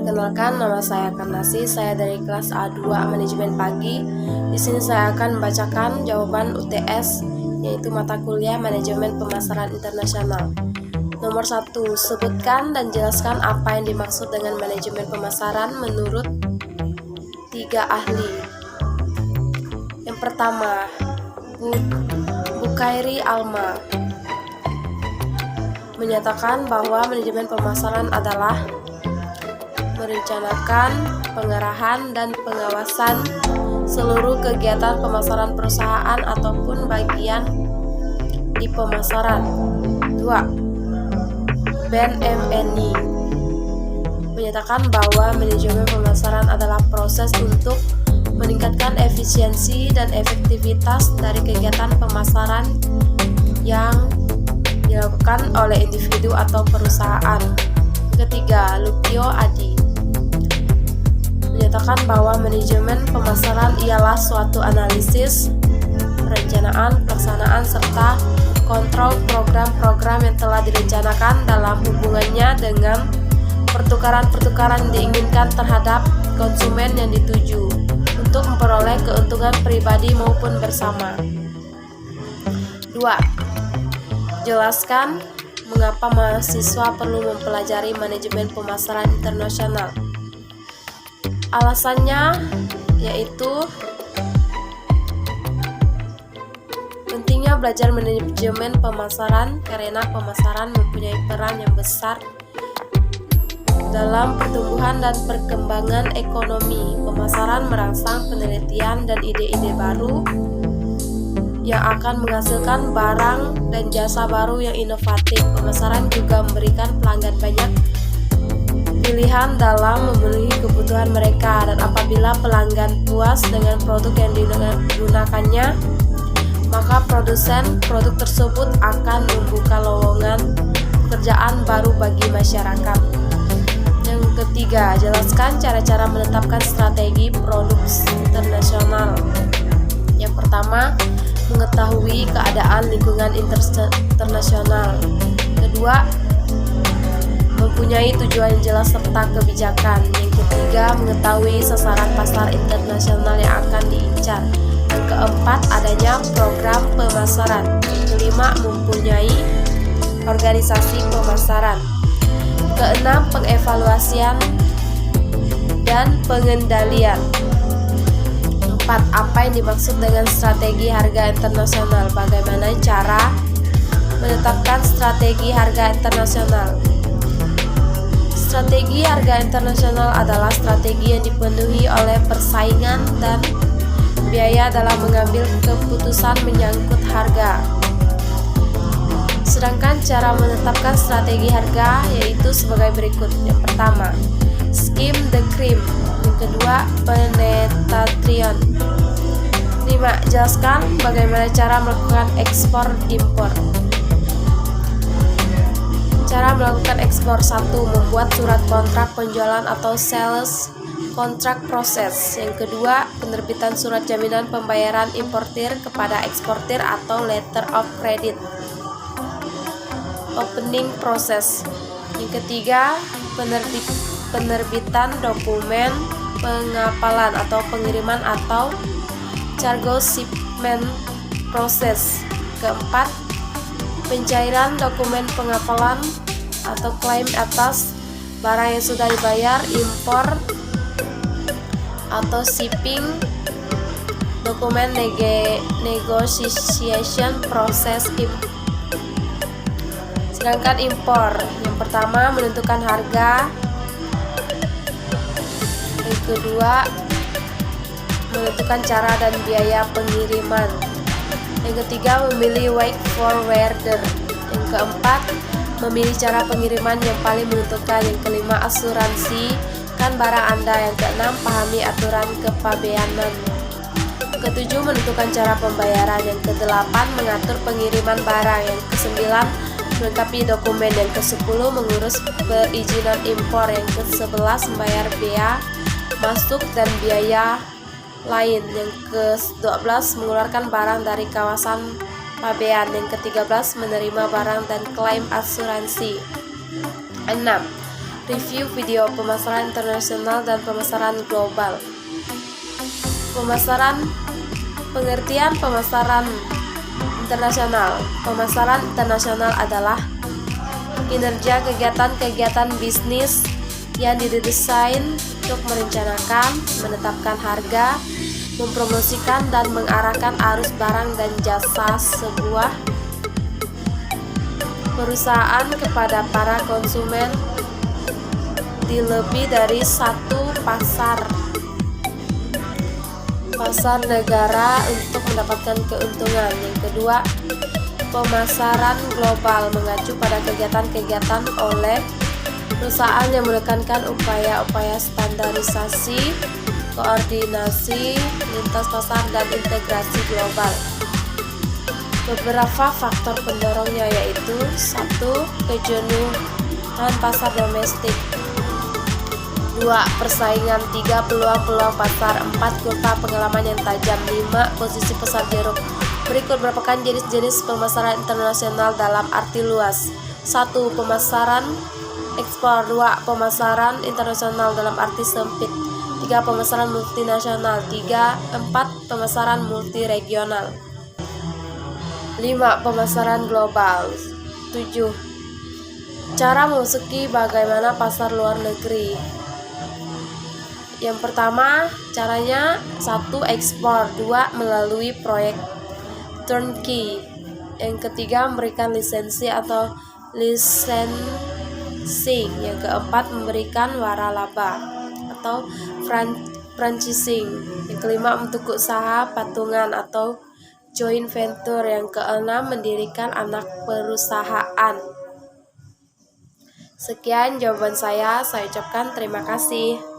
Perkenalkan, nama saya Karnasi. Saya dari kelas A2 Manajemen Pagi. Di sini saya akan membacakan jawaban UTS, yaitu mata kuliah Manajemen Pemasaran Internasional. Nomor 1, sebutkan dan jelaskan apa yang dimaksud dengan manajemen pemasaran menurut 3 ahli. Yang pertama, Bukairi Alma menyatakan bahwa manajemen pemasaran adalah merencanakan, pengarahan, dan pengawasan seluruh kegiatan pemasaran perusahaan ataupun bagian di pemasaran. 2. Ben MNI menyatakan bahwa manajemen pemasaran adalah proses untuk meningkatkan efisiensi dan efektivitas dari kegiatan pemasaran yang dilakukan oleh individu atau perusahaan. Ketiga, Lukio Adi menyatakan bahwa manajemen pemasaran ialah suatu analisis, perencanaan, pelaksanaan, serta kontrol program-program yang telah direncanakan dalam hubungannya dengan pertukaran-pertukaran yang diinginkan terhadap konsumen yang dituju untuk memperoleh keuntungan pribadi maupun bersama. 2. Jelaskan mengapa mahasiswa perlu mempelajari manajemen pemasaran internasional. Alasannya yaitu pentingnya belajar manajemen pemasaran karena pemasaran mempunyai peran yang besar dalam pertumbuhan dan perkembangan ekonomi. Pemasaran merangsang penelitian dan ide-ide baru yang akan menghasilkan barang dan jasa baru yang inovatif. Pemasaran juga memberikan pelanggan banyak pilihan dalam memenuhi kebutuhan mereka, dan apabila pelanggan puas dengan produk yang digunakannya, maka produsen produk tersebut akan membuka lowongan pekerjaan baru bagi masyarakat. Yang ketiga, jelaskan cara-cara menetapkan strategi produk internasional. Yang pertama, mengetahui keadaan lingkungan internasional. Kedua, mempunyai tujuan yang jelas serta kebijakan. Yang ketiga, mengetahui sasaran pasar internasional yang akan diincar. Yang keempat, adanya program pemasaran. Yang kelima, mempunyai organisasi pemasaran. Keenam, pengevaluasian dan pengendalian. 4. Apa yang dimaksud dengan strategi harga internasional? Bagaimana cara menetapkan strategi harga internasional? Strategi harga internasional adalah strategi yang dipenuhi oleh persaingan dan biaya dalam mengambil keputusan menyangkut harga. Sedangkan cara menetapkan strategi harga yaitu sebagai berikut. Yang pertama, skim the cream. Yang kedua, penetration. 5. Jelaskan bagaimana cara melakukan ekspor impor. Cara melakukan ekspor. 1. Membuat surat kontrak penjualan atau sales contract process. Yang kedua, penerbitan surat jaminan pembayaran importir kepada eksportir atau letter of credit. Opening process. Yang ketiga, penerbitan dokumen pengapalan atau pengiriman atau cargo shipment process. Keempat, pencairan dokumen pengapalan atau klaim atas barang yang sudah dibayar, impor atau shipping, dokumen negotiation process. Sedangkan impor, yang pertama menentukan harga, yang kedua menentukan cara dan biaya pengiriman, yang ketiga memilih wait forwarder, yang keempat memilih cara pengiriman yang paling menentukan, yang kelima asuransi kan barang Anda, yang keenam pahami aturan kepabeanan, yang ketujuh menentukan cara pembayaran, yang kedelapan mengatur pengiriman barang, yang kesembilan melengkapi dokumen, yang ke-10 mengurus perizinan impor, yang ke-11 membayar biaya masuk dan biaya lain, yang ke-12 mengeluarkan barang dari kawasan pabean, yang ke-13 menerima barang dan klaim asuransi. 6. Review video pemasaran internasional dan pemasaran global. Pengertian pemasaran internasional. Pemasaran internasional adalah kinerja kegiatan-kegiatan bisnis yang didesain untuk merencanakan, menetapkan harga, mempromosikan dan mengarahkan arus barang dan jasa sebuah perusahaan kepada para konsumen di lebih dari satu pasar negara untuk mendapatkan keuntungan. Yang kedua, pemasaran global mengacu pada kegiatan-kegiatan oleh perusahaan yang menekankan upaya-upaya standarisasi, koordinasi lintas pasar dan integrasi global. Beberapa faktor pendorongnya yaitu 1. Kejenuhan pasar domestik, 2. Persaingan, 3. Peluang pasar, 4. Kurva pengalaman yang tajam, 5. Posisi pasar jeruk. Berikut merupakan jenis-jenis pemasaran internasional dalam arti luas. 1. Pemasaran ekspor, 2. Pemasaran internasional dalam arti sempit, 3. Pemasaran multinasional, 4. Pemasaran multiregional, 5. Pemasaran global. 7. Cara memasuki bagaimana pasar luar negeri. Yang pertama, caranya 1. Ekspor, 2. Melalui proyek turnkey. Yang ketiga, memberikan lisensi atau licensing. Yang keempat, memberikan waralaba atau franchising. Yang kelima, bentuk usaha patungan atau joint venture. Yang keenam, mendirikan anak perusahaan. Sekian jawaban saya ucapkan terima kasih.